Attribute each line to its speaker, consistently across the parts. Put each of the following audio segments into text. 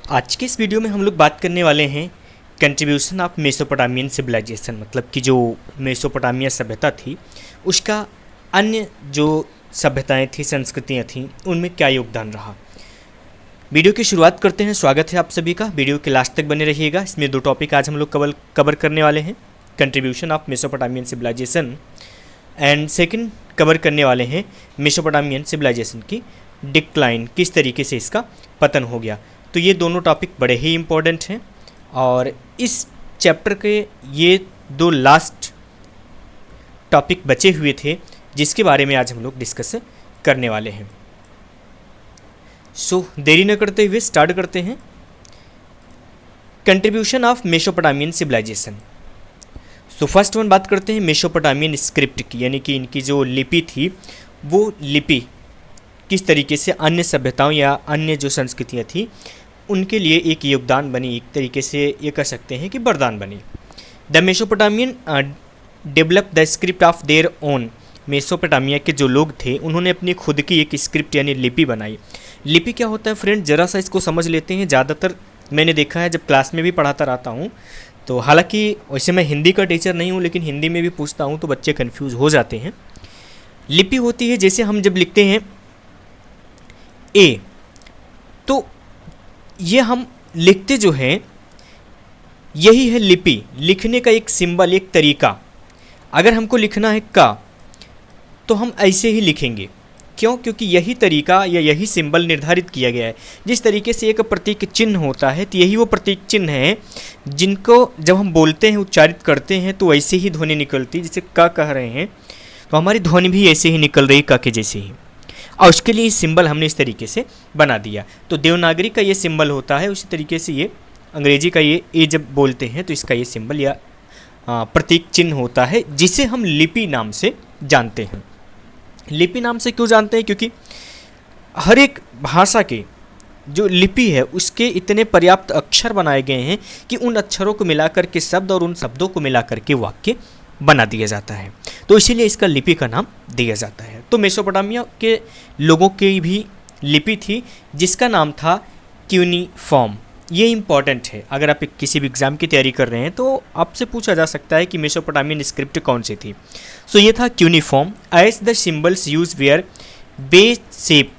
Speaker 1: आज के इस वीडियो में हम लोग बात करने वाले हैं कंट्रीब्यूशन ऑफ मेसोपोटामियन सिविलाइजेशन, मतलब कि जो मेसोपोटामिया सभ्यता थी उसका अन्य जो सभ्यताएं थी, संस्कृतियां थीं, उनमें क्या योगदान रहा। वीडियो की शुरुआत करते हैं। स्वागत है आप सभी का। वीडियो के लास्ट तक बने रहिएगा। इसमें दो टॉपिक आज हम लोग कवर करने वाले हैं, contribution of Mesopotamian civilisation and second cover करने वाले हैं मेसोपोटामियन सिविलाइजेशन की डिक्लाइन, किस तरीके से इसका पतन हो गया। तो ये दोनों टॉपिक बड़े ही इम्पोर्टेंट हैं और इस चैप्टर के ये दो लास्ट टॉपिक बचे हुए थे जिसके बारे में आज हम लोग डिस्कस करने वाले हैं। सो देरी न करते हुए स्टार्ट करते हैं। Contribution of Mesopotamian civilisation. So first one बात करते हैं मेसोपोटामियन स्क्रिप्ट की, यानी कि इनकी जो लिपि थी वो लिपि किस तरीके से अन्य सभ्यताओं या अन्य जो संस्कृतियाँ थी उनके लिए एक योगदान बनी, एक तरीके से ये कह सकते हैं कि वरदान बनी। The Mesopotamian develop the script of their own. Mesopotamia के जो लोग थे उन्होंने अपनी खुद की एक स्क्रिप्ट यानी लिपि बनाई। लिपि क्या होता है फ्रेंड, ज़रा सा इसको समझ लेते हैं। ज़्यादातर मैंने देखा है जब क्लास में भी पढ़ाता रहता हूँ, तो हालांकि वैसे मैं हिंदी का टीचर नहीं हूँ लेकिन हिंदी में भी पूछता हूँ तो बच्चे कन्फ्यूज़ हो जाते हैं। लिपि होती है जैसे हम जब लिखते हैं ए, तो ये हम लिखते जो हैं यही है लिपि, लिखने का एक सिंबल, एक तरीका। अगर हमको लिखना है का तो हम ऐसे ही लिखेंगे। क्यों? क्योंकि यही तरीका या यही सिंबल निर्धारित किया गया है। जिस तरीके से एक प्रतीक चिन्ह होता है तो यही वो प्रतीक चिन्ह है जिनको जब हम बोलते हैं, उच्चारित करते हैं तो ऐसे ही ध्वनि निकलती। जैसे क कह रहे हैं तो हमारी ध्वनि भी ऐसे ही निकल रही, क के जैसे ही, और उसके लिए सिंबल हमने इस तरीके से बना दिया। तो देवनागरी का ये सिंबल होता है, उसी तरीके से ये अंग्रेजी का ये ए जब बोलते हैं तो इसका ये सिंबल या प्रतीक चिन्ह होता है जिसे हम लिपि नाम से जानते हैं। लिपि नाम से क्यों जानते हैं? क्योंकि हर एक भाषा के जो लिपि है उसके इतने पर्याप्त अक्षर बनाए गए हैं कि उन अक्षरों को मिलाकर के शब्द और उन शब्दों को मिलाकर के वाक्य बना दिया जाता है, तो इसीलिए इसका लिपि का नाम दिया जाता है। तो मेसोपोटामिया के लोगों की भी लिपि थी जिसका नाम था क्यूनिफॉर्म। ये इंपॉर्टेंट है, अगर आप किसी भी एग्ज़ाम की तैयारी कर रहे हैं तो आपसे पूछा जा सकता है कि मेसोपोटामियन स्क्रिप्ट कौन सी थी। सो ये था cuneiform. As the symbols used were base shape.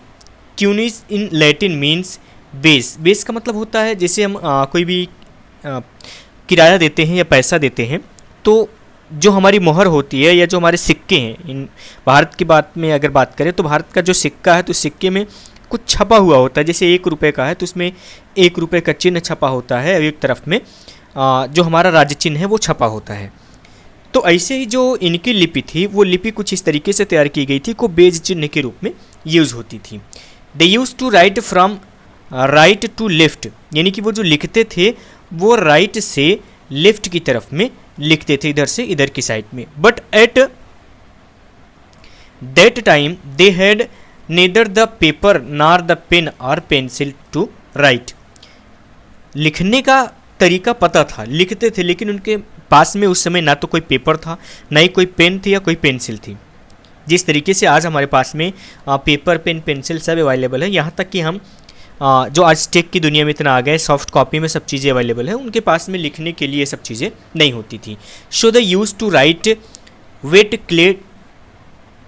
Speaker 1: Cuneus in Latin means base. Base का मतलब होता है जैसे हम कोई भी किराया देते हैं या पैसा देते हैं तो जो हमारी मोहर होती है या जो हमारे सिक्के हैं, इन भारत की बात में अगर बात करें तो भारत का जो सिक्का है तो सिक्के में कुछ छपा हुआ होता है। जैसे 1 रुपये का है तो उसमें 1 रुपये का चिन्ह छपा होता है और एक तरफ में जो हमारा राज्य चिन्ह है वो छपा होता है। तो ऐसे ही जो इनकी लिपि थी वो लिपि कुछ इस तरीके से तैयार की गई थी को बेज चिन्ह के रूप में यूज़ होती थी। They use to write from right to left, यानी कि वो जो लिखते थे वो राइट से लेफ्ट की तरफ में लिखते थे, इधर से इधर की साइड में। But at that time they had neither the paper nor the pen और पेंसिल टू राइट। लिखने का तरीका पता था, लिखते थे, लेकिन उनके पास में उस समय ना तो कोई पेपर था, ना ही कोई पेन थी या कोई पेंसिल थी। जिस तरीके से आज हमारे पास में पेपर, पेन, पेंसिल सब अवेलेबल है, यहाँ तक कि हम जो आज टेक की दुनिया में इतना आ गए, सॉफ्ट कॉपी में सब चीज़ें अवेलेबल है, उनके पास में लिखने के लिए सब चीज़ें नहीं होती थी। So the use to write wet clay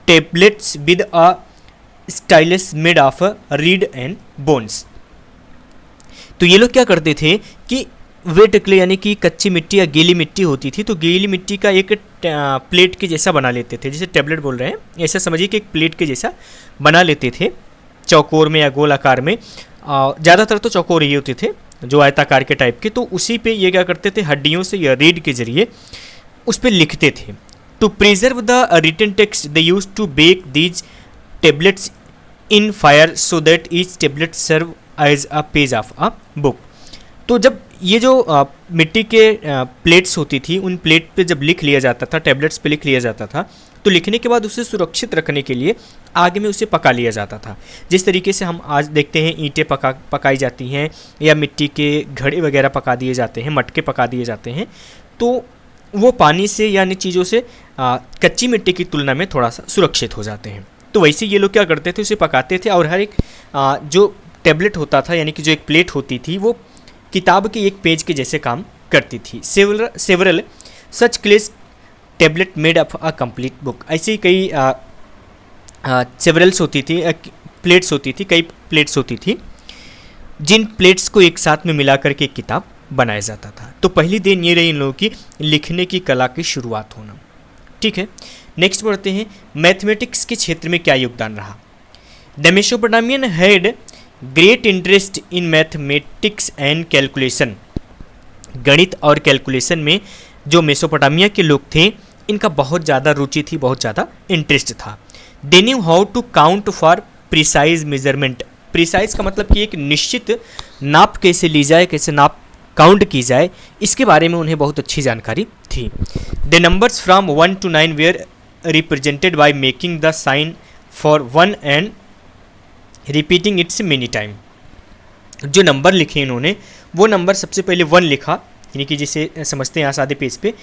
Speaker 1: tablets with a stylus made of reed and bones. तो ये लोग क्या करते थे कि वेट क्ले यानी कि कच्ची मिट्टी या गीली मिट्टी होती थी, तो गीली मिट्टी का एक प्लेट के जैसा बना लेते थे, जैसे टेबलेट बोल रहे हैं, ऐसा समझिए कि एक प्लेट के जैसा बना लेते थे, चौकोर में या गोल आकार में। ज़्यादातर तो चौकोर ही होते थे, जो आयताकार के टाइप के। तो उसी पे ये क्या करते थे, हड्डियों से या रीड के जरिए उस पर लिखते थे। To preserve the written text they use to bake these tablets in fire so that each tablet serve as a page of a book. तो जब ये जो मिट्टी के प्लेट्स होती थी, उन प्लेट पे जब लिख लिया जाता था, टेबलेट्स पे लिख लिया जाता था, तो लिखने के बाद उसे सुरक्षित रखने के लिए आग में उसे पका लिया जाता था। जिस तरीके से हम आज देखते हैं ईंटें पकाई जाती हैं या मिट्टी के घड़े वगैरह पका दिए जाते हैं, मटके पका दिए जाते हैं, तो वो पानी से या अन्य चीज़ों से कच्ची मिट्टी की तुलना में थोड़ा सा सुरक्षित हो जाते हैं। तो वैसे ये लोग क्या करते थे, उसे पकाते थे और हर एक जो टेबलेट होता था, यानी कि जो एक प्लेट होती थी, वो किताब के एक पेज के जैसे काम करती थी। Several such clay tablet made up a complete book. ऐसे ही कई सेवरल्स होती थी, प्लेट्स होती थी, कई प्लेट्स होती थी, जिन प्लेट्स को एक साथ में मिला करके एक किताब बनाया जाता था। तो पहली देन ये रही इन लोगों की लिखने की कला की शुरुआत होना। ठीक है, नेक्स्ट बढ़ते हैं, मैथमेटिक्स के क्षेत्र में क्या योगदान रहा। The Mesopotamian had great interest in mathematics and calculation. गणित और कैलकुलेशन में जो मेसोपोटामिया के लोग थे, इनका बहुत ज़्यादा रुचि थी, बहुत ज़्यादा इंटरेस्ट था। They knew how to count for precise measurement. Precise का मतलब कि एक निश्चित नाप कैसे ली जाए, कैसे नाप काउंट की जाए, इसके बारे में उन्हें बहुत अच्छी जानकारी थी। The numbers from 1 to 9 were represented by making the sign for 1 and repeating its many time. जो नंबर लिखे इन्होंने, वो नंबर सबसे पहले 1 लिखा, यानी कि जिसे समझते हैं यहाँ सादे पेज पे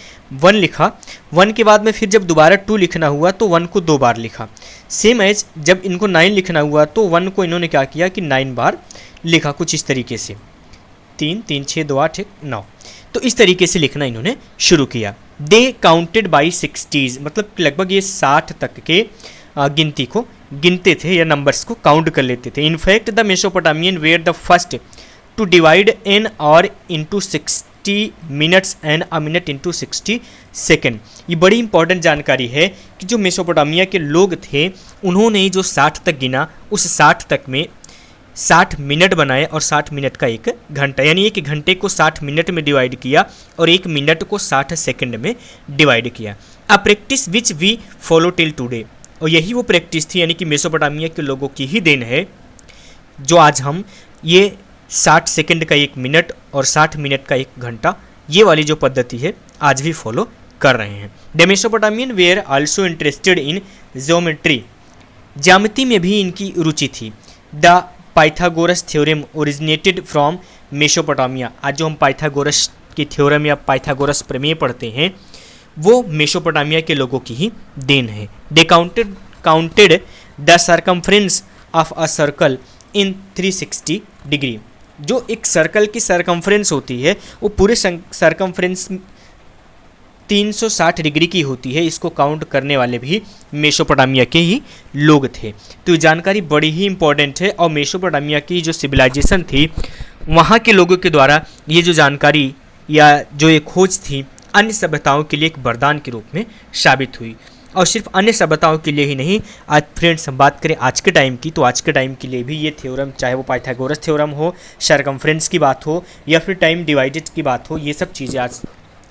Speaker 1: 1 लिखा। 1 के बाद में फिर जब दोबारा 2 लिखना हुआ तो 1 को 2 बार लिखा। सेम एज जब इनको 9 लिखना हुआ तो 1 को इन्होंने क्या किया कि 9 बार लिखा, कुछ इस तरीके से 3 3 6 2 8 1 9। तो इस तरीके से लिखना इन्होंने शुरू किया। दे काउंटेड बाई 60s, मतलब लगभग ये 60 तक के गिनती को गिनते थे या नंबर्स को काउंट कर लेते थे। In fact the Mesopotamian were the first to divide an hour into 60 minutes and a minute into 60 second. ये बड़ी इंपॉर्टेंट जानकारी है कि जो मेसोपोटामिया के लोग थे, उन्होंने जो 60 तक गिना, उस 60 तक में 60 मिनट बनाए और 60 मिनट का 1 घंटा, यानी 1 घंटे को 60 मिनट में डिवाइड किया और 1 मिनट को 60 सेकेंड में डिवाइड किया। A practice which we follow till today. और यही वो प्रैक्टिस थी, यानी कि मेसोपोटामिया के लोगों की ही देन है, जो आज हम ये 60 सेकेंड का 1 मिनट और 60 मिनट का 1 घंटा, ये वाली जो पद्धति है आज भी फॉलो कर रहे हैं। The Mesopotamian where also interested in geometry. ज्यामिति में भी इनकी रुचि थी। The Pythagoras theorem originated from Mesopotamia. आज जो हम पाइथागोरस की थ्योरम या पाइथागोरस प्रमेय पढ़ते हैं, वो मेसोपोटामिया के लोगों की ही देन है। They counted the circumference of a circle in 360 degree. जो एक सर्कल की सर्कमफ्रेंस होती है, वो पूरे सर्कमफ्रेंस 360 डिग्री की होती है। इसको काउंट करने वाले भी मेसोपोटामिया के ही लोग थे। तो ये जानकारी बड़ी ही इंपॉर्टेंट है, और मेसोपोटामिया की जो सिविलाइजेशन थी, वहाँ के लोगों के द्वारा ये जो जानकारी या जो ये खोज थी, अन्य सभ्यताओं के लिए एक वरदान के रूप में साबित हुई। और सिर्फ अन्य सभ्यताओं के लिए ही नहीं, आज फ्रेंड्स हम बात करें आज के टाइम की, तो आज के टाइम के लिए भी ये थ्योरम, चाहे वो पाइथागोरस थ्योरम हो, सर्कमफ्रेंस की बात हो, या फिर टाइम डिवाइडेड की बात हो, ये सब चीज़ें आज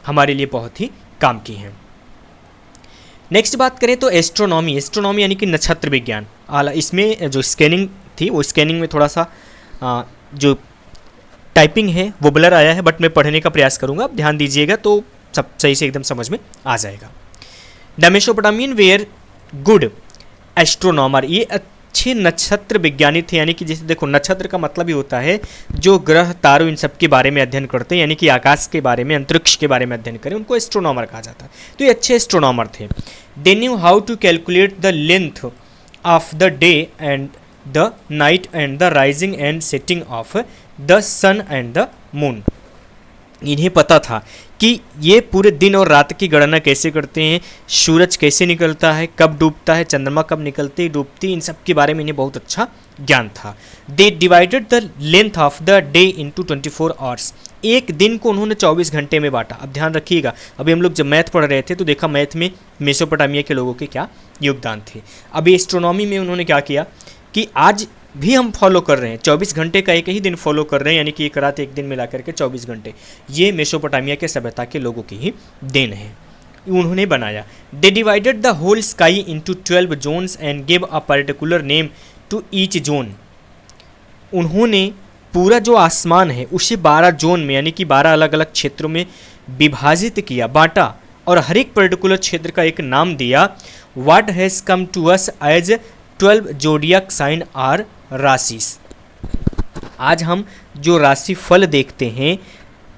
Speaker 1: हमारे लिए बहुत ही काम की हैं। नेक्स्ट बात करें तो एस्ट्रोनॉमी। एस्ट्रोनॉमी यानी कि नक्षत्र विज्ञान। इसमें जो स्कैनिंग थी, वो स्कैनिंग में थोड़ा सा जो टाइपिंग है वो ब्लर आया है, बट मैं पढ़ने का प्रयास करूँगा, आप ध्यान दीजिएगा तो सब सही से एकदम समझ में आ जाएगा। The Mesopotamian were good astronomer. ये अच्छे नक्षत्र विज्ञानी थे, यानी कि जैसे देखो, नक्षत्र का मतलब ही होता है जो ग्रह तारों इन सब के बारे में अध्ययन करते हैं, यानी कि आकाश के बारे में, अंतरिक्ष के बारे में अध्ययन करें, उनको एस्ट्रोनॉमर कहा जाता है। तो ये अच्छे एस्ट्रोनॉमर थे। They knew how to calculate the length of the day and the night and the rising and setting of the sun and the moon. इन्हें पता था कि ये पूरे दिन और रात की गणना कैसे करते हैं, सूरज कैसे निकलता है, कब डूबता है, चंद्रमा कब निकलती डूबती, इन सब के बारे में इन्हें बहुत अच्छा ज्ञान था। दे divided the length of the day into 24 hours. एक दिन को उन्होंने 24 घंटे में बांटा। अब ध्यान रखिएगा, अभी हम लोग जब मैथ पढ़ रहे थे तो देखा मैथ में मेसोपोटामिया के लोगों के क्या योगदान थे। अभी एस्ट्रोनॉमी में उन्होंने क्या किया कि आज भी हम फॉलो कर रहे हैं, 24 घंटे का एक ही दिन फॉलो कर रहे हैं, यानी कि एक रात एक दिन मिला करके 24 घंटे। ये मेसोपोटामिया के सभ्यता के लोगों की ही देन है, उन्होंने बनाया। They divided the whole sky into 12 zones and give a particular name to each zone. उन्होंने पूरा जो आसमान है उसे 12 जोन में, यानी कि 12 अलग अलग क्षेत्रों में विभाजित किया, बांटा, और हर एक पर्टिकुलर क्षेत्र का एक नाम दिया। What has come to us as 12 zodiac sign are राशिस। आज हम जो राशि फल देखते हैं,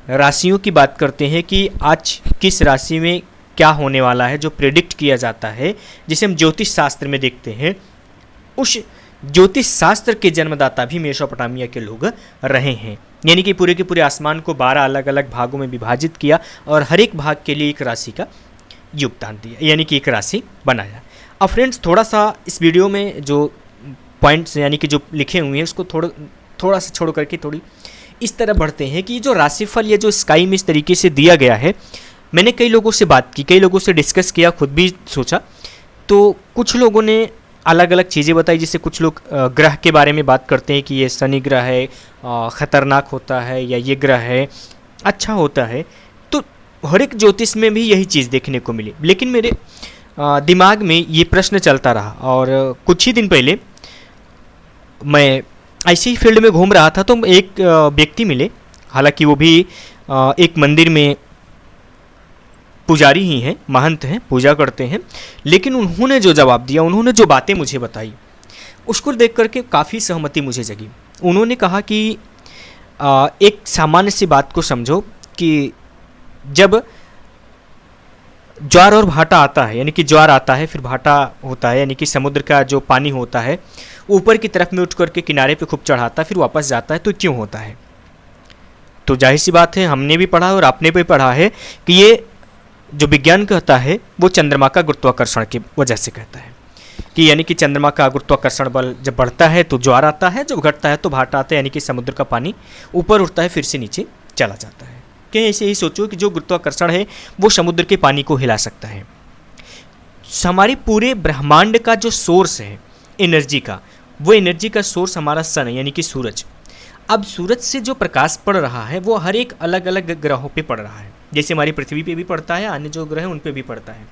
Speaker 1: राशियों की बात करते हैं कि आज किस राशि में क्या होने वाला है, जो प्रेडिक्ट किया जाता है, जिसे हम ज्योतिष शास्त्र में देखते हैं, उस ज्योतिष शास्त्र के जन्मदाता भी मेसोपोटामिया के लोग रहे हैं। यानी कि पूरे के पूरे आसमान को 12 अलग अलग भागों में विभाजित किया और हर एक भाग के लिए एक राशि का योगदान दिया, यानी कि एक राशि बनाया। अब फ्रेंड्स, थोड़ा सा इस वीडियो में जो पॉइंट्स यानी कि जो लिखे हुए हैं उसको थोड़ा सा छोड़ करके थोड़ी इस तरह बढ़ते हैं कि जो राशिफल ये जो स्काई में इस तरीके से दिया गया है, मैंने कई लोगों से बात की, कई लोगों से डिस्कस किया, खुद भी सोचा, तो कुछ लोगों ने अलग अलग चीज़ें बताई। जैसे कुछ लोग ग्रह के बारे में बात करते हैं कि ये शनि ग्रह है, ख़तरनाक होता है, या ये ग्रह है अच्छा होता है। तो हर एक ज्योतिष में भी यही चीज़ देखने को मिली, लेकिन मेरे दिमाग में ये प्रश्न चलता रहा। और कुछ ही दिन पहले मैं ऐसे ही फील्ड में घूम रहा था तो एक व्यक्ति मिले, हालांकि वो भी एक मंदिर में पुजारी ही हैं, महंत हैं, पूजा करते हैं, लेकिन उन्होंने जो जवाब दिया, उन्होंने जो बातें मुझे बताई, उसको देख करके काफ़ी सहमति मुझे जगी। उन्होंने कहा कि एक सामान्य सी बात को समझो कि जब ज्वार और भाटा आता है, यानी कि ज्वार आता है फिर भाटा होता है, यानी कि समुद्र का जो पानी होता है ऊपर की तरफ में उठ करके किनारे पे खूब चढ़ाता है फिर वापस जाता है, तो क्यों होता है? तो जाहिर सी बात है, हमने भी पढ़ा और आपने भी पढ़ा है कि ये जो विज्ञान कहता है वो चंद्रमा का गुरुत्वाकर्षण की वजह से कहता है कि यानी कि चंद्रमा का गुरुत्वाकर्षण बल जब बढ़ता है तो ज्वार आता है, जब घटता है तो भाटा आता है, यानी कि समुद्र का पानी ऊपर उठता है फिर से नीचे चला जाता है। कि ऐसे ही सोचो कि जो गुरुत्वाकर्षण है वो समुद्र के पानी को हिला सकता है। हमारे पूरे ब्रह्मांड का जो सोर्स है एनर्जी का, वो एनर्जी का सोर्स हमारा सन है, यानी कि सूरज। अब सूरज से जो प्रकाश पड़ रहा है वो हर एक अलग अलग ग्रहों पे पड़ रहा है, जैसे हमारी पृथ्वी पे भी पड़ता है, अन्य जो ग्रह हैं उन पे भी पड़ता है,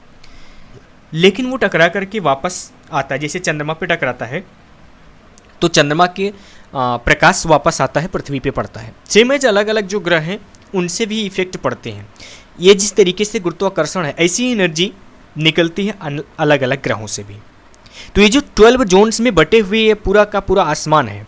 Speaker 1: लेकिन वो टकरा करके वापस आता है। जैसे चंद्रमा पे टकराता है तो चंद्रमा के प्रकाश वापस आता है, पृथ्वी पे पड़ता है। सेम एज अलग अलग जो ग्रह हैं उनसे भी इफेक्ट पड़ते हैं। ये जिस तरीके से गुरुत्वाकर्षण है, ऐसी एनर्जी निकलती है अलग अलग ग्रहों से भी। तो ये जो 12 जोन्स में बटे हुए ये पूरा का पूरा आसमान है,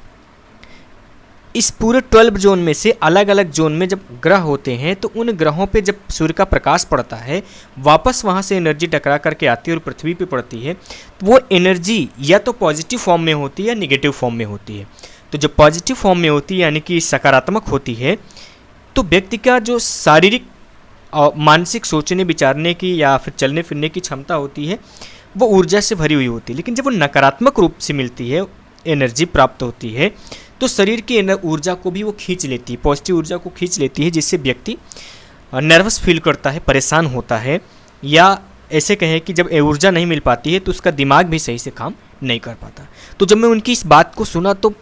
Speaker 1: इस पूरे 12 जोन में से अलग अलग जोन में जब ग्रह होते हैं तो उन ग्रहों पे जब सूर्य का प्रकाश पड़ता है, वापस वहाँ से एनर्जी टकरा करके आती है और पृथ्वी पे पड़ती है, तो वो एनर्जी या तो पॉजिटिव फॉर्म में होती है या निगेटिव फॉर्म में होती है। तो जब पॉजिटिव फॉर्म में होती है यानी कि सकारात्मक होती है, तो व्यक्ति का जो शारीरिक और मानसिक सोचने विचारने की या फिर चलने फिरने की क्षमता होती है वो ऊर्जा से भरी हुई होती है। लेकिन जब वो नकारात्मक रूप से मिलती है, एनर्जी प्राप्त होती है, तो शरीर की ऊर्जा को भी वो खींच लेती है, पॉजिटिव ऊर्जा को खींच लेती है, जिससे व्यक्ति नर्वस फील करता है, परेशान होता है, या ऐसे कहें कि जब ऊर्जा नहीं मिल पाती है तो उसका दिमाग भी सही से काम नहीं कर पाता। तो जब मैं उनकी इस बात को सुना तो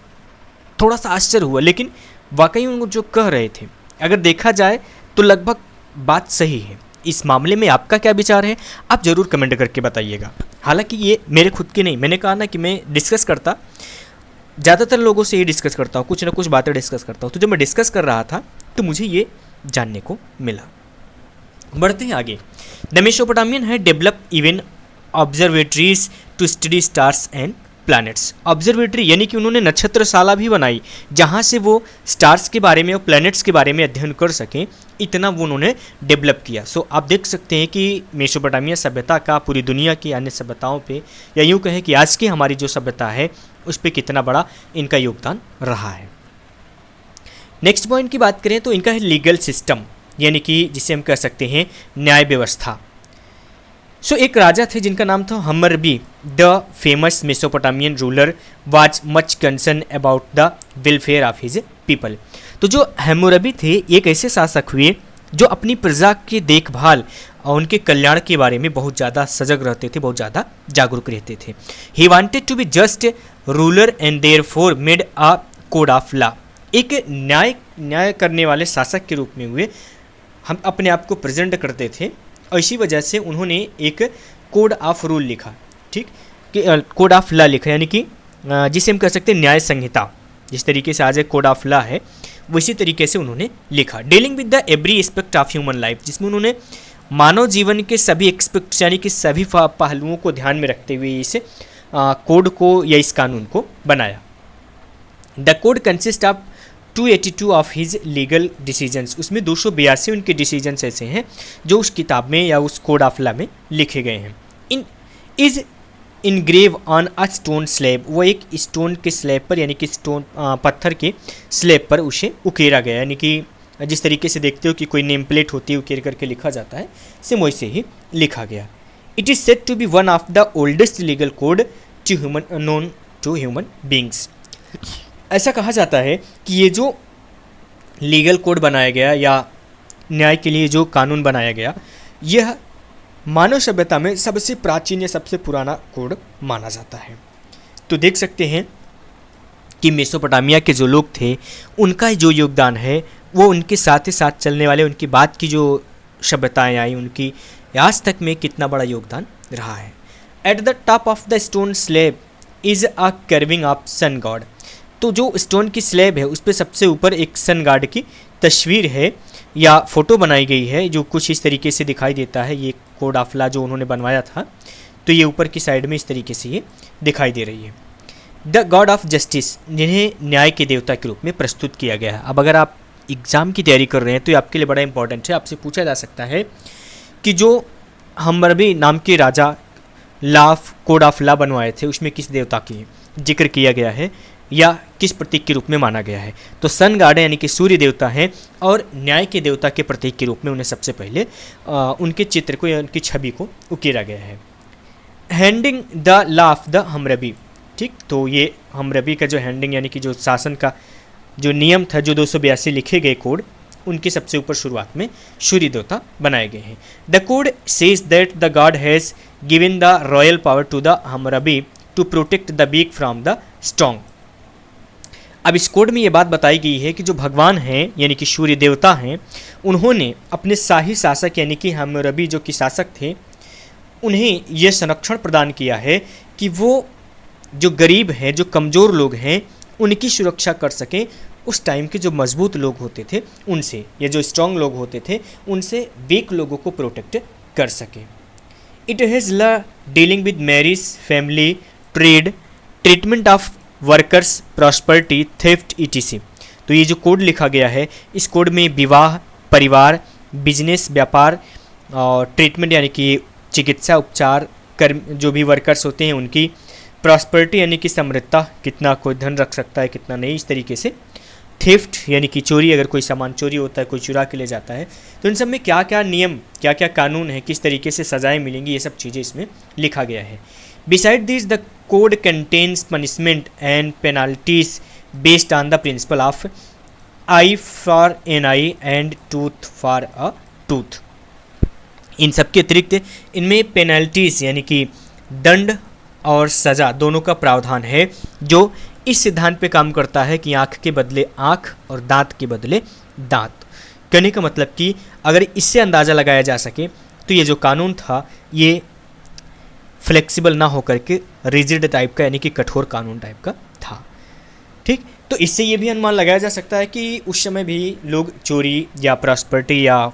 Speaker 1: थोड़ा सा आश्चर्य हुआ, लेकिन वाकई उनको जो कह रहे थे अगर देखा जाए तो लगभग बात सही है। इस मामले में आपका क्या विचार है, आप ज़रूर कमेंट करके बताइएगा। हालांकि ये मेरे खुद की नहीं, मैंने कहा ना कि मैं डिस्कस करता, ज़्यादातर लोगों से ये डिस्कस करता हूँ, कुछ ना कुछ बातें डिस्कस करता हूँ। तो जब मैं डिस्कस कर रहा था तो मुझे ये जानने को मिला। बढ़ते हैं आगे। द मेसोपोटामियन है develop even observatories to study stars and planets. Observatory यानी कि उन्होंने नक्षत्रशाला भी बनाई जहाँ से वो स्टार्स के बारे में और प्लैनेट्स के बारे में अध्ययन कर सकें, इतना वो उन्होंने डेवलप किया। सो आप देख सकते हैं कि मेसोपोटामिया सभ्यता का पूरी दुनिया की अन्य सभ्यताओं पे, या यूँ कहें कि आज की हमारी जो सभ्यता है उस पर कितना बड़ा इनका योगदान रहा है। नेक्स्ट पॉइंट की बात करें तो इनका है लीगल सिस्टम, यानी कि जिसे हम कह सकते हैं न्याय व्यवस्था। सो एक राजा थे जिनका नाम था Hammurabi. The famous Mesopotamian ruler was much concern about the welfare of his people. तो जो हम्मुरबी थे एक ऐसे शासक हुए जो अपनी प्रजा की देखभाल और उनके कल्याण के बारे में बहुत ज़्यादा सजग रहते थे, बहुत ज़्यादा जागरूक रहते थे। He wanted to be just ruler and therefore made a code of law. एक न्याय करने वाले शासक के रूप में हुए, हम अपने आप को प्रेजेंट करते थे, और इसी वजह से उन्होंने एक कोड ऑफ रूल लिखा, ठीक, कि कोड ऑफ लॉ लिखा, यानी कि जिसे हम कह सकते हैं न्याय संहिता। जिस तरीके से आज एक कोड ऑफ लॉ है वैसी तरीके से उन्होंने लिखा। Dealing with the every aspect of human life, जिसमें उन्होंने मानव जीवन के सभी एक्सपेक्ट्स यानी कि सभी पहलुओं को ध्यान में रखते हुए इस कोड को या इस कानून को बनाया। The code consist of 282 of his legal decisions. उसमें 282 उनके डिसीजंस ऐसे हैं जो उस किताब में या उस कोड ऑफ लॉ में लिखे गए हैं। Engrave on a stone slab, वो एक स्टोन के स्लैब पर यानी कि स्टोन पत्थर के स्लैब पर उसे उकेरा गया, यानी कि जिस तरीके से देखते हो कि कोई नेम प्लेट होती है उकेर करके लिखा जाता है, सेम वैसे ही लिखा गया। It is said to be one of the oldest legal code to human known to human beings. ऐसा कहा जाता है कि ये जो लीगल कोड बनाया गया या न्याय के लिए जो कानून बनाया गया, यह मानव सभ्यता में सबसे प्राचीन या सबसे पुराना कोड माना जाता है। तो देख सकते हैं कि मेसोपोटामिया के जो लोग थे उनका जो योगदान है वो उनके साथ ही साथ चलने वाले उनकी बाद की जो सभ्यताएं आई उनकी आज तक में कितना बड़ा योगदान रहा है। At the top of the stone slab is a curving of sun god. तो जो स्टोन की स्लैब है उस पर सबसे ऊपर एक सन गॉड की तस्वीर है या फोटो बनाई गई है, जो कुछ इस तरीके से दिखाई देता है। ये कोड ऑफ लॉ जो उन्होंने बनवाया था, तो ये ऊपर की साइड में इस तरीके से ये दिखाई दे रही है। द गॉड ऑफ जस्टिस, जिन्हें न्याय के देवता के रूप में प्रस्तुत किया गया है। अब अगर आप एग्ज़ाम की तैयारी कर रहे हैं तो ये आपके लिए बड़ा इंपॉर्टेंट है। आपसे पूछा जा सकता है कि जो हम्मरबी नाम के राजा कोड ऑफ लॉ बनवाए थे उसमें किस देवता की जिक्र किया गया है या किस प्रतीक के रूप में माना गया है। तो सन गॉड यानी कि सूर्य देवता हैं और न्याय के देवता के प्रतीक के रूप में उन्हें सबसे पहले उनके चित्र को या उनकी छवि को उकेरा गया है। Handing the law of the Hammurabi, ठीक, तो ये हम्मरबी का जो हैंडिंग यानी कि जो शासन का जो नियम था, जो 282 लिखे गए कोड, उनके सबसे ऊपर शुरुआत में सूर्य देवता बनाए गए हैं। The code says that the god has given the royal power to the Hammurabi to protect the weak from the strong. अब इस कोड में ये बात बताई गई है कि जो भगवान हैं यानी कि सूर्य देवता हैं, उन्होंने अपने शाही शासक यानी कि हम्मरबी जो कि शासक थे, उन्हें यह संरक्षण प्रदान किया है कि वो जो गरीब हैं, जो कमज़ोर लोग हैं, उनकी सुरक्षा कर सकें। उस टाइम के जो मजबूत लोग होते थे उनसे, या जो स्ट्रॉन्ग लोग होते थे उनसे वीक लोगों को प्रोटेक्ट कर सकें। It has law dealing with marriage, family, trade, treatment of workers, prosperity, theft etc। तो ये जो कोड लिखा गया है, इस कोड में विवाह, परिवार, बिजनेस, व्यापार और ट्रीटमेंट यानी कि चिकित्सा उपचार, कर्म जो भी वर्कर्स होते हैं उनकी, प्रॉस्पर्टी यानी कि समृद्धता, कितना कोई धन रख सकता है कितना नहीं, इस तरीके से, थेफ्ट यानी कि चोरी, अगर कोई सामान चोरी होता है, कोई चुरा के ले जाता है, तो इन सब में क्या क्या नियम, क्या क्या कानून है, किस तरीके से सज़ाएँ मिलेंगी, ये सब चीज़ें इसमें लिखा गया है। Beside this the code contains punishment and penalties based on the principle of eye for an eye and tooth for a tooth. इन सब के अतिरिक्त इनमें पेनल्टीज यानी कि दंड और सज़ा दोनों का प्रावधान है, जो इस सिद्धांत पे काम करता है कि आँख के बदले आँख और दांत के बदले दांत। कहने का मतलब कि अगर इससे अंदाज़ा लगाया जा सके तो ये जो कानून था ये फ्लेक्सिबल ना होकर के रिजिड टाइप का यानी कि कठोर कानून टाइप का था। ठीक, तो इससे ये भी अनुमान लगाया जा सकता है कि उस समय भी लोग चोरी या प्रॉस्पर्टी या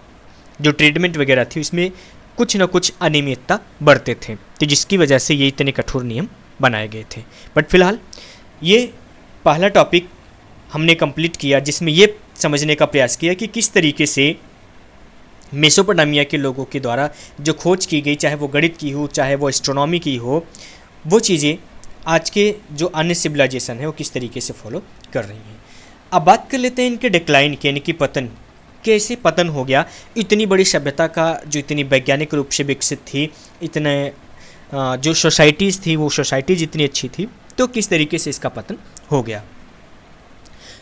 Speaker 1: जो ट्रीटमेंट वगैरह थी उसमें कुछ न कुछ अनियमितता बरते थे, तो जिसकी वजह से ये इतने कठोर नियम बनाए गए थे। बट फिलहाल ये पहला टॉपिक हमने कंप्लीट किया जिसमें ये समझने का प्रयास किया कि किस तरीके से मेसोपोटामिया के लोगों के द्वारा जो खोज की गई, चाहे वो गणित की हो, चाहे वो एस्ट्रोनॉमी की हो, वो चीज़ें आज के जो अन्य सिविलाइजेशन है वो किस तरीके से फॉलो कर रही हैं। अब बात कर लेते हैं इनके डिक्लाइन की, यानी कि पतन, कैसे पतन हो गया इतनी बड़ी सभ्यता का जो इतनी वैज्ञानिक रूप से विकसित थी, इतने जो सोसाइटीज़ थी वो सोसाइटीज़ इतनी अच्छी थी, तो किस तरीके से इसका पतन हो गया।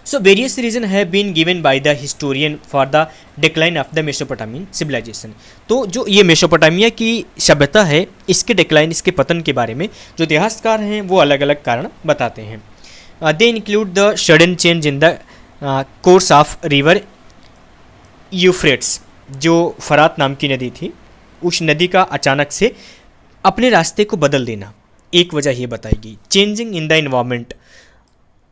Speaker 1: So various reason have been given by the historian for the decline of the Mesopotamian civilization. तो जो ये मेसोपोटामिया की सभ्यता है, इसके डिक्लाइन, इसके पतन के बारे में जो इतिहासकार हैं वो अलग अलग कारण बताते हैं। They include the sudden change in the course of river Euphrates, जो फरात नाम की नदी थी, उस नदी का अचानक से अपने रास्ते को बदल देना एक वजह ये बताई गई। चेंजिंग इन द इन्वायरमेंट,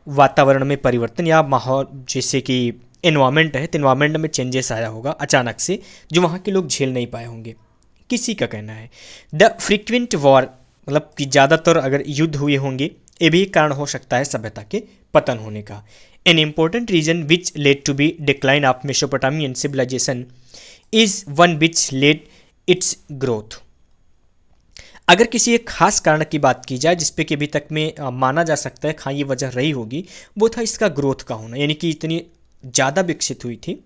Speaker 1: वातावरण में परिवर्तन या माहौल, जैसे कि इन्वायरमेंट है तो इन्वायरमेंट में चेंजेस आया होगा अचानक से, जो वहाँ के लोग झेल नहीं पाए होंगे, किसी का कहना है। द फ्रीक्वेंट वॉर, मतलब कि ज़्यादातर अगर युद्ध हुए होंगे, ये भी कारण हो सकता है सभ्यता के पतन होने का। An important reason which led to be decline of Mesopotamian civilization is one which led its growth. अगर किसी एक खास कारण की बात की जाए जिस पे कि अभी तक में माना जा सकता है हाँ ये वजह रही होगी, वो था इसका ग्रोथ का होना, यानी कि इतनी ज़्यादा विकसित हुई थी।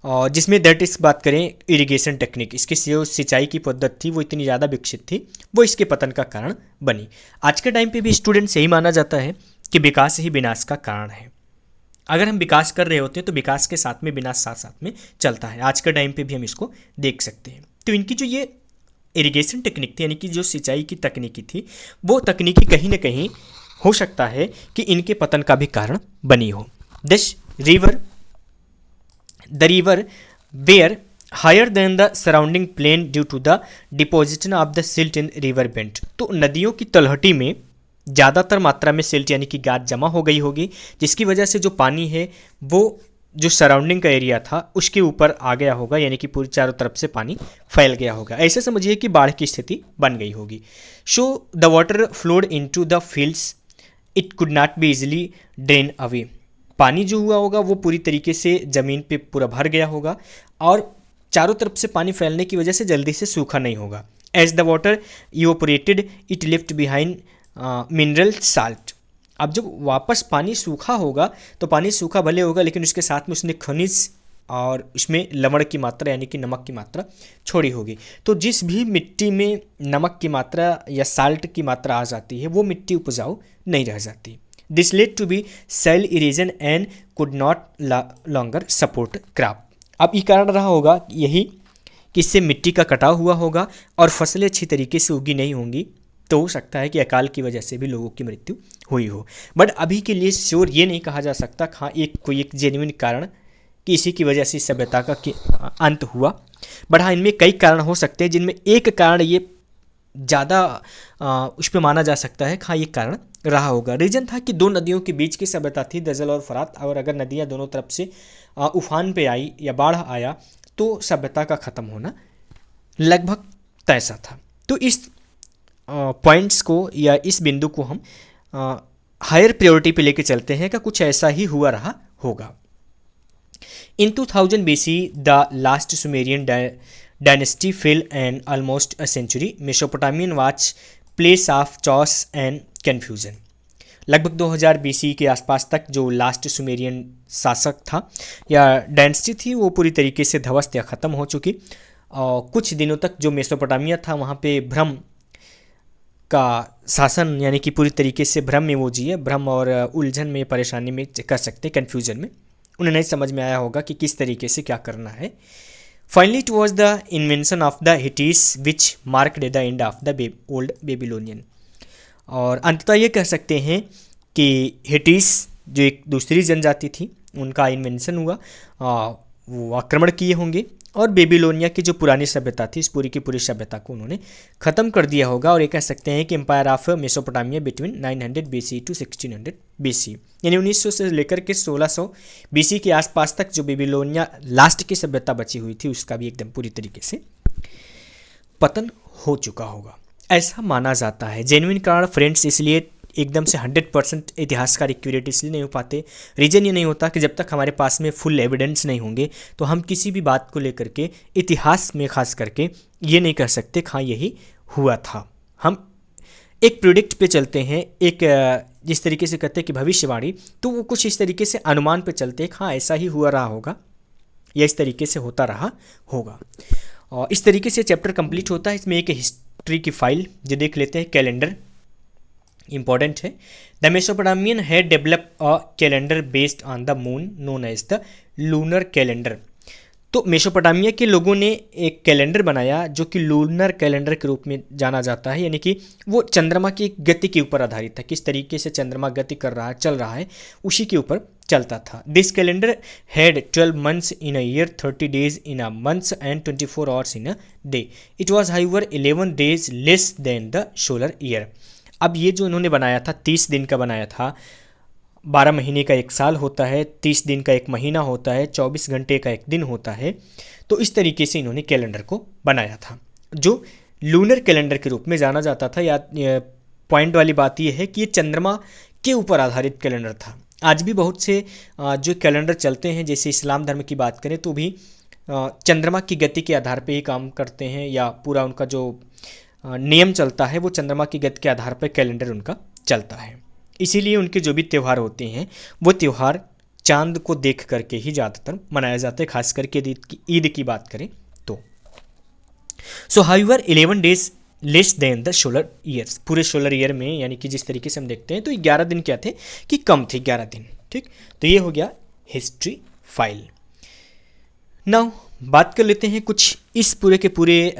Speaker 1: और जिसमें दैट इस बात करें इरिगेशन टेक्निक, इसकी जो सिंचाई की पद्धति थी वो इतनी ज़्यादा विकसित थी, वो इसके पतन का कारण बनी। आज के टाइम पे भी स्टूडेंट्स यही माना जाता है कि विकास ही विनाश का कारण है। अगर हम विकास कर रहे होते हैं तो विकास के साथ में विनाश साथ साथ में चलता है। आज के टाइम पे भी हम इसको देख सकते हैं। तो इनकी जो ये इरिगेशन टेक्निक थी, यानी कि जो सिंचाई की तकनीकी थी, वो तकनीकी कहीं ना कहीं हो सकता है कि इनके पतन का भी कारण बनी हो। This river the river were higher than the surrounding plain due to the deposition of the silt in river bent. तो नदियों की तलहटी में ज़्यादातर मात्रा में सिल्ट यानी कि गाद जमा हो गई होगी, जिसकी वजह से जो पानी है वो जो सराउंडिंग का एरिया था उसके ऊपर आ गया होगा, यानी कि पूरी चारों तरफ से पानी फैल गया होगा। ऐसे समझिए कि बाढ़ की स्थिति बन गई होगी। So the water flowed into the fields, it could not be easily drain away. पानी जो हुआ होगा वो पूरी तरीके से ज़मीन पे पूरा भर गया होगा और चारों तरफ से पानी फैलने की वजह से जल्दी से सूखा नहीं होगा। As the water evaporated it left behind mineral salt. अब जब वापस पानी सूखा होगा तो पानी सूखा भले होगा लेकिन उसके साथ में उसने खनिज और उसमें लवण की मात्रा यानी कि नमक की मात्रा छोड़ी होगी। तो जिस भी मिट्टी में नमक की मात्रा या साल्ट की मात्रा आ जाती है वो मिट्टी उपजाऊ नहीं रह जाती। This led to be sale erosion and could not longer support crop. अब ये कारण रहा होगा यही कि इससे मिट्टी का कटाव हुआ होगा और फसलें अच्छी तरीके से उगी नहीं होंगी, तो हो सकता है कि अकाल की वजह से भी लोगों की मृत्यु हुई हो। बट अभी के लिए श्योर ये नहीं कहा जा सकता हाँ कोई एक जेन्युइन कारण कि इसी की वजह से सभ्यता का अंत हुआ। बट हाँ इनमें कई कारण हो सकते हैं जिनमें एक कारण ये ज़्यादा उस पर माना जा सकता है हाँ ये कारण रहा होगा। रीजन था कि दो नदियों के बीच की सभ्यता थी दजल और फरात, और अगर नदियाँ दोनों तरफ से उफान पे आई या बाढ़ आया तो सभ्यता का ख़त्म होना लगभग तय सा था। तो इस पॉइंट्स को या इस बिंदु को हम हायर प्रायोरिटी पे लेके चलते हैं कि कुछ ऐसा ही हुआ रहा होगा। In 2000 BC the last Sumerian dynasty fell and almost a century Mesopotamian was place of chaos and confusion. लगभग 2000 BC के आसपास तक जो लास्ट सुमेरियन शासक था या डायनेस्टी थी वो पूरी तरीके से ध्वस्त या ख़त्म हो चुकी। और कुछ दिनों तक जो मेसोपोटामिया था वहाँ पे भ्रम का शासन, यानी कि पूरी तरीके से भ्रम में वो जिए, भ्रम और उलझन में, परेशानी में कर सकते, कन्फ्यूजन में। उन्हें नहीं समझ में आया होगा कि किस तरीके से क्या करना है। Finally it was the invention of the Hittites which marked the end of the old Babylonian. और अंततः ये कह सकते हैं कि हिटीस जो एक दूसरी जनजाति थी उनका इन्वेंशन हुआ, वो आक्रमण किए होंगे और बेबीलोनिया की जो पुरानी सभ्यता थी इस पूरी की पूरी सभ्यता को उन्होंने ख़त्म कर दिया होगा। और ये कह सकते हैं कि empire of Mesopotamia between 900 BC to 1600 BC, यानी 1900 से लेकर के 1600 BC के आसपास तक जो बेबीलोनिया लास्ट की सभ्यता बची हुई थी उसका भी एकदम पूरी तरीके से पतन हो चुका होगा, ऐसा माना जाता है। जेन्युइन कारण फ्रेंड्स इसलिए एकदम से 100% इतिहासकार एक्यूरेट इसलिए नहीं हो पाते, रीज़न ये नहीं होता कि जब तक हमारे पास में फुल एविडेंस नहीं होंगे तो हम किसी भी बात को लेकर के इतिहास में खास करके ये नहीं कह सकते हाँ यही हुआ था। हम एक प्रिडिक्ट पे चलते हैं, एक जिस तरीके से कहते हैं कि भविष्यवाणी, तो वो कुछ इस तरीके से अनुमान पे चलते हैं हाँ ऐसा ही हुआ रहा होगा या इस तरीके से होता रहा होगा। और इस तरीके से चैप्टर कंप्लीट होता है। इसमें एक हिस्ट्री की फाइल जो देख लेते हैं, कैलेंडर इंपॉर्टेंट है। The Mesopotamian had develop a calendar based on the moon known as the lunar calendar. तो मेसोपोटामिया के लोगों ने एक कैलेंडर बनाया जो कि लूनर कैलेंडर के रूप में जाना जाता है, यानी कि वो चंद्रमा की गति के ऊपर आधारित था, किस तरीके से चंद्रमा गति कर रहा है, चल रहा है, उसी के ऊपर चलता था। This calendar had 12 months in a year, 30 days in a month and 24 hours in a day. It was however 11 days less than the solar year. अब ये जो इन्होंने बनाया था 30 दिन का बनाया था, 12 महीने का एक साल होता है, 30 दिन का एक महीना होता है, 24 घंटे का एक दिन होता है। तो इस तरीके से इन्होंने कैलेंडर को बनाया था जो लूनर कैलेंडर के रूप में जाना जाता था। या पॉइंट वाली बात यह है कि ये चंद्रमा के ऊपर आधारित कैलेंडर था। आज भी बहुत से जो कैलेंडर चलते हैं, जैसे इस्लाम धर्म की बात करें तो भी चंद्रमा की गति के आधार पर ही काम करते हैं, या पूरा उनका जो नियम चलता है वो चंद्रमा की गति के आधार पर कैलेंडर उनका चलता है। इसीलिए उनके जो भी त्यौहार होते हैं वो त्यौहार चांद को देख करके ही ज़्यादातर मनाया जाता है, खास करके ईद की बात करें तो। सो however 11 days less than the solar years, पूरे सोलर ईयर में यानी कि जिस तरीके से हम देखते हैं तो 11 दिन क्या थे कि कम थे 11 दिन, ठीक। तो ये हो गया हिस्ट्री फाइल। नाउ बात कर लेते हैं कुछ इस पूरे के पूरे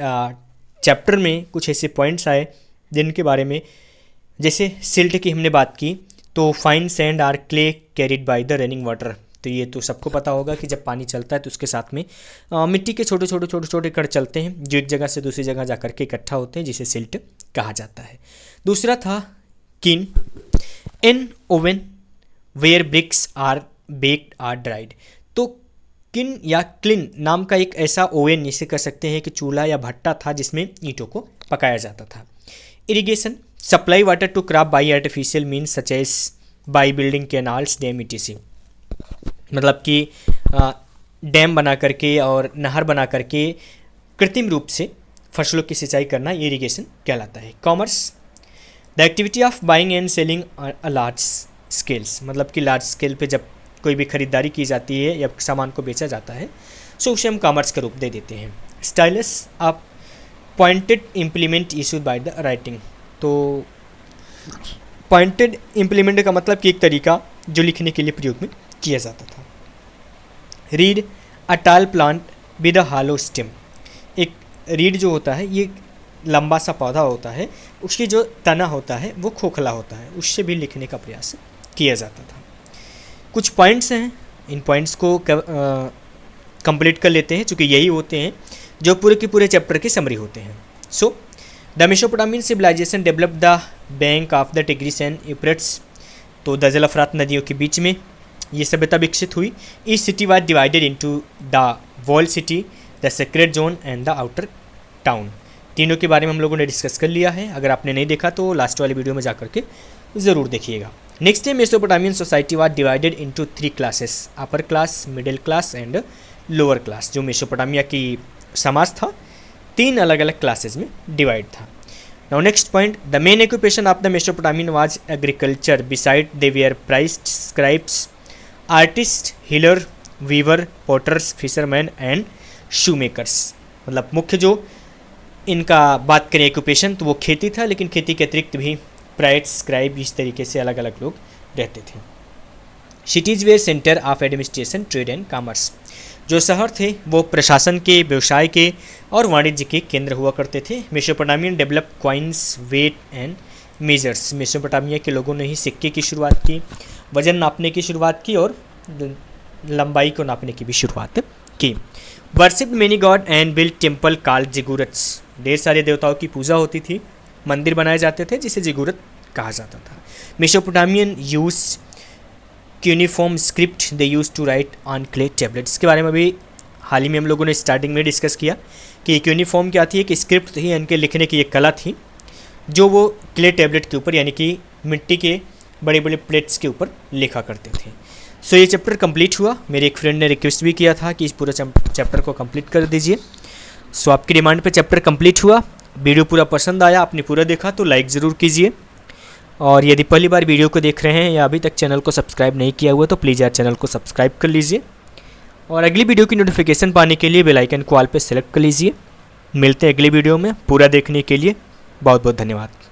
Speaker 1: चैप्टर में कुछ ऐसे पॉइंट्स आए जिनके बारे में, जैसे सिल्ट की हमने बात की तो fine sand or clay carried by the running water. तो ये तो सबको पता होगा कि जब पानी चलता है तो उसके साथ में मिट्टी के छोटे छोटे कण चलते हैं जो एक जगह से दूसरी जगह जा कर के इकट्ठा होते हैं, जिसे सिल्ट कहा जाता है। दूसरा था kiln, an oven where bricks are baked or dried. तो किन या क्लिन नाम का एक ऐसा ओवन, जिसे कह सकते हैं कि चूल्हा या भट्टा था जिसमें ईंटों को पकाया जाता था। Irrigation, supply water to crop by artificial means such as by building canals dam etc। मतलब कि डैम बना करके और नहर बना करके कृत्रिम रूप से फसलों की सिंचाई करना ये इरिगेशन कहलाता है। Commerce, the activity of buying and selling a large scales, मतलब कि लार्ज स्केल पे जब कोई भी खरीदारी की जाती है या सामान को बेचा जाता है सो उसे हम कॉमर्स का रूप दे देते हैं। Stylus, a pointed implement issued by the writing. तो पॉइंटेड इम्प्लीमेंट का मतलब कि एक तरीका जो लिखने के लिए प्रयोग में किया जाता था। रीड, अ टाल plant with a hello stem. एक रीड जो होता है ये लंबा सा पौधा होता है, उसकी जो तना होता है वो खोखला होता है, उससे भी लिखने का प्रयास किया जाता था। कुछ पॉइंट्स हैं, इन पॉइंट्स को कंप्लीट कर लेते हैं चूँकि यही होते हैं जो पूरे के पूरे चैप्टर की समरी होते हैं। So the Mesopotamian civilization develop the bank of the Tigris and Euphrates. तो द जलफरात नदियों के बीच में ये सभ्यता विकसित हुई। Each city was divided into the wall city, the sacred zone and the outer town. तीनों के बारे में हम लोगों ने डिस्कस कर लिया है, अगर आपने नहीं देखा तो लास्ट वाले वीडियो में जा करके ज़रूर देखिएगा। नेक्स्ट है Mesopotamian society was divided into 3 classes, upper class, middle class and lower class. जो मेसोपोटामिया की समाज था 3 अलग अलग क्लासेस में डिवाइड था। Now next point, the main occupation of the Mesopotamian was agriculture, beside they were priest scribes, artist, healer, weaver, potters, fisherman and shoemakers. मतलब मुख्य जो इनका बात करें ऑक्यूपेशन तो वो खेती था, लेकिन खेती के अतिरिक्त भी प्राइट, स्क्राइब, इस तरीके से अलग अलग लोग रहते थे। Cities were centre of administration, trade and commerce. जो शहर थे वो प्रशासन के, व्यवसाय के और वाणिज्य के केंद्र हुआ करते थे। Mesopotamian develop coins, weight and measures. Mesopotamia के लोगों ने ही सिक्के की शुरुआत की, वजन नापने की शुरुआत की और लंबाई को नापने की भी शुरुआत की। Worship many god and build temple called ziggurats. ढेर सारे देवताओं की पूजा होती थी, मंदिर बनाए जाते थे जिसे जिगुरत कहा जाता था। Mesopotamian use cuneiform script, they use to write on clay tablets. के बारे में भी हाल ही में हम लोगों ने स्टार्टिंग में डिस्कस किया कि एक यूनिफॉर्म क्या थी, एक स्क्रिप्ट थी, इनके लिखने की एक कला थी जो वो क्ले टेबलेट के ऊपर यानी कि मिट्टी के बड़े बड़े प्लेट्स के ऊपर लिखा करते थे। सो ये चैप्टर कंप्लीट हुआ। मेरे एक फ्रेंड ने रिक्वेस्ट भी किया था कि इस पूरे चैप्टर को कंप्लीट कर दीजिए। सो आपकी डिमांड पे चैप्टर कंप्लीट हुआ। वीडियो पूरा पसंद आया, आपने पूरा देखा तो लाइक ज़रूर कीजिए, और यदि पहली बार वीडियो को देख रहे हैं या अभी तक चैनल को सब्सक्राइब नहीं किया हुआ तो प्लीज़ यार चैनल को सब्सक्राइब कर लीजिए, और अगली वीडियो की नोटिफिकेशन पाने के लिए बेल आइकन को ऑल पे सेलेक्ट कर लीजिए। मिलते हैं अगली वीडियो में। पूरा देखने के लिए बहुत बहुत धन्यवाद।